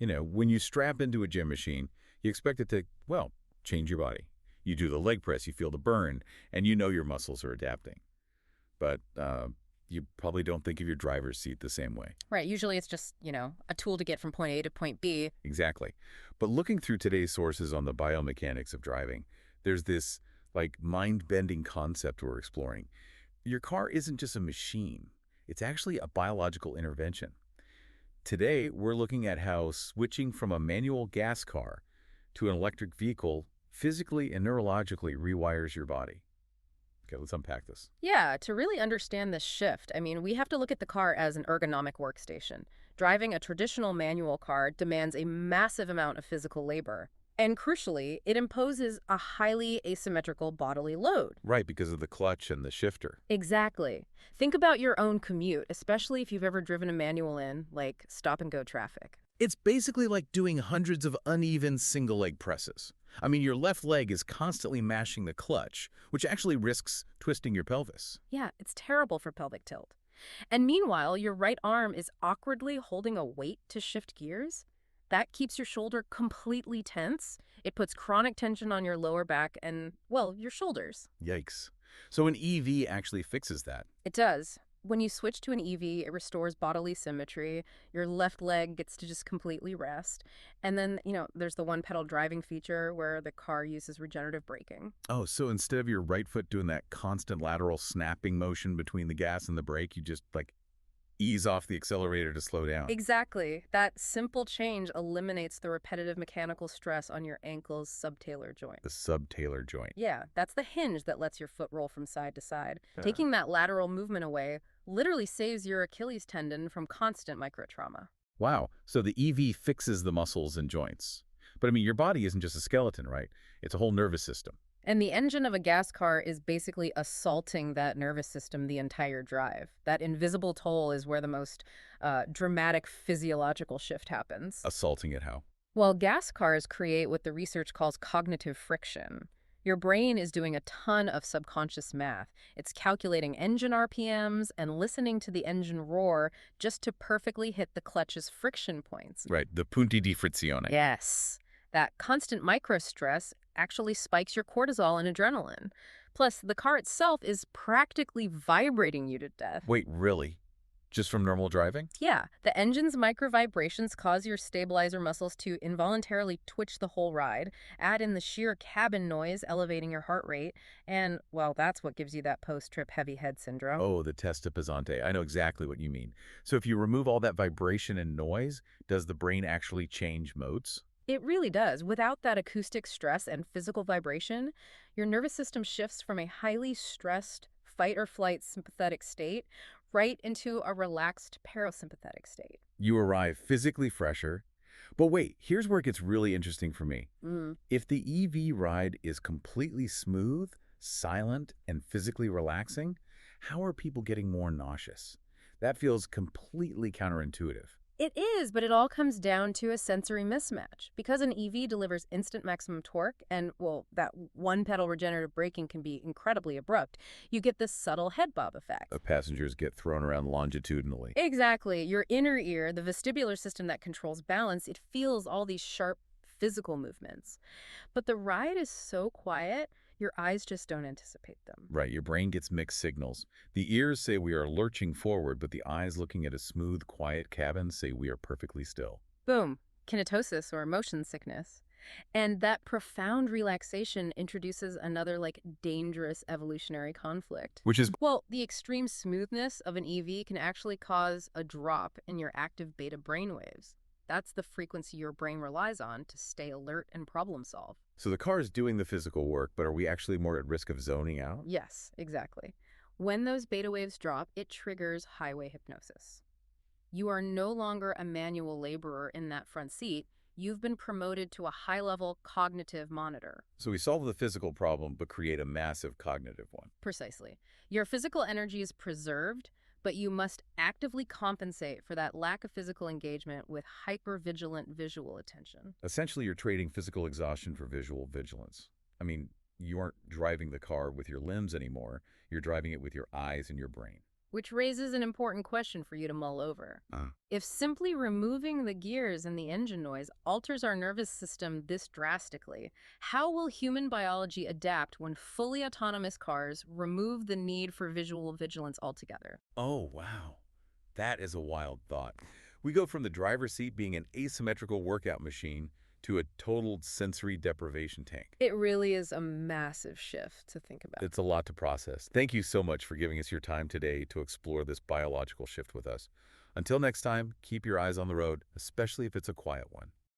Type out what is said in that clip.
When you strap into a gym machine, you expect it to, well, change your body. You do the leg press, you feel the burn, and you know your muscles are adapting. But you probably don't think of your driver's seat the same way. Right. Usually it's just, a tool to get from point A to point B. Exactly. But looking through today's sources on the biomechanics of driving, there's this, mind-bending concept we're exploring. Your car isn't just a machine. It's actually a biological intervention. Today, we're looking at how switching from a manual gas car to an electric vehicle physically and neurologically rewires your body. Okay, let's unpack this. Yeah, to really understand this shift, we have to look at the car as an ergonomic workstation. Driving a traditional manual car demands a massive amount of physical labor. And crucially, it imposes a highly asymmetrical bodily load. Right, because of the clutch and the shifter. Exactly. Think about your own commute, especially if you've ever driven a manual in, like, stop-and-go traffic. It's basically like doing hundreds of uneven single-leg presses. Your left leg is constantly mashing the clutch, which actually risks twisting your pelvis. Yeah, it's terrible for pelvic tilt. And meanwhile, your right arm is awkwardly holding a weight to shift gears. That keeps your shoulder completely tense. It puts chronic tension on your lower back and, well, your shoulders. Yikes. So an EV actually fixes that. It does. When you switch to an EV, it restores bodily symmetry. Your left leg gets to just completely rest. And then, there's the one-pedal driving feature where the car uses regenerative braking. Oh, so instead of your right foot doing that constant lateral snapping motion between the gas and the brake, you just, ease off the accelerator to slow down. Exactly. That simple change eliminates the repetitive mechanical stress on your ankle's subtalar joint. The subtalar joint. Yeah, that's the hinge that lets your foot roll from side to side. Taking that lateral movement away literally saves your Achilles tendon from constant microtrauma. Wow. So the EV fixes the muscles and joints. But your body isn't just a skeleton, right? It's a whole nervous system. And the engine of a gas car is basically assaulting that nervous system the entire drive. That invisible toll is where the most dramatic physiological shift happens. Assaulting it how? Well, gas cars create what the research calls cognitive friction. Your brain is doing a ton of subconscious math. It's calculating engine RPMs and listening to the engine roar just to perfectly hit the clutch's friction points. Right, the punti di frizione. Yes. That constant microstress actually spikes your cortisol and adrenaline. Plus, the car itself is practically vibrating you to death. Wait, really? Just from normal driving? Yeah, the engine's microvibrations cause your stabilizer muscles to involuntarily twitch the whole ride. Add in the sheer cabin noise, elevating your heart rate, and, well, that's what gives you that post-trip heavy head syndrome. Oh, the testa pesante. I know exactly what you mean. So if you remove all that vibration and noise, does the brain actually change modes? It really does. Without that acoustic stress and physical vibration, your nervous system shifts from a highly stressed fight-or-flight sympathetic state right into a relaxed parasympathetic state. You arrive physically fresher. But wait, here's where it gets really interesting for me. If the EV ride is completely smooth, silent, and physically relaxing, how are people getting more nauseous? That feels completely counterintuitive. It is, but it all comes down to a sensory mismatch. Because an EV delivers instant maximum torque and, well, that one-pedal regenerative braking can be incredibly abrupt, you get this subtle head bob effect. Passengers get thrown around longitudinally. Exactly. Your inner ear, the vestibular system that controls balance, it feels all these sharp physical movements. But the ride is so quiet, your eyes just don't anticipate them. Right, your brain gets mixed signals. The ears say we are lurching forward, but the eyes looking at a smooth, quiet cabin say we are perfectly still. Boom. Kinetosis or motion sickness. And that profound relaxation introduces another, dangerous evolutionary conflict. Which is? Well, the extreme smoothness of an EV can actually cause a drop in your active beta brainwaves. That's the frequency your brain relies on to stay alert and problem solve. So the car is doing the physical work, but are we actually more at risk of zoning out? Yes, exactly. When those beta waves drop, it triggers highway hypnosis. You are no longer a manual laborer in that front seat. You've been promoted to a high-level cognitive monitor. So we solve the physical problem, but create a massive cognitive one. Precisely. Your physical energy is preserved, but you must actively compensate for that lack of physical engagement with hyper-vigilant visual attention. Essentially, you're trading physical exhaustion for visual vigilance. You aren't driving the car with your limbs anymore. You're driving it with your eyes and your brain. Which raises an important question for you to mull over. Uh, If simply removing the gears and the engine noise alters our nervous system this drastically, how will human biology adapt when fully autonomous cars remove the need for visual vigilance altogether? oh, wow. That is a wild thought. We go from the driver's seat being an asymmetrical workout machine to a total sensory deprivation tank. It really is a massive shift to think about. It's a lot to process. Thank you so much for giving us your time today to explore this biological shift with us. Until next time, keep your eyes on the road, especially if it's a quiet one.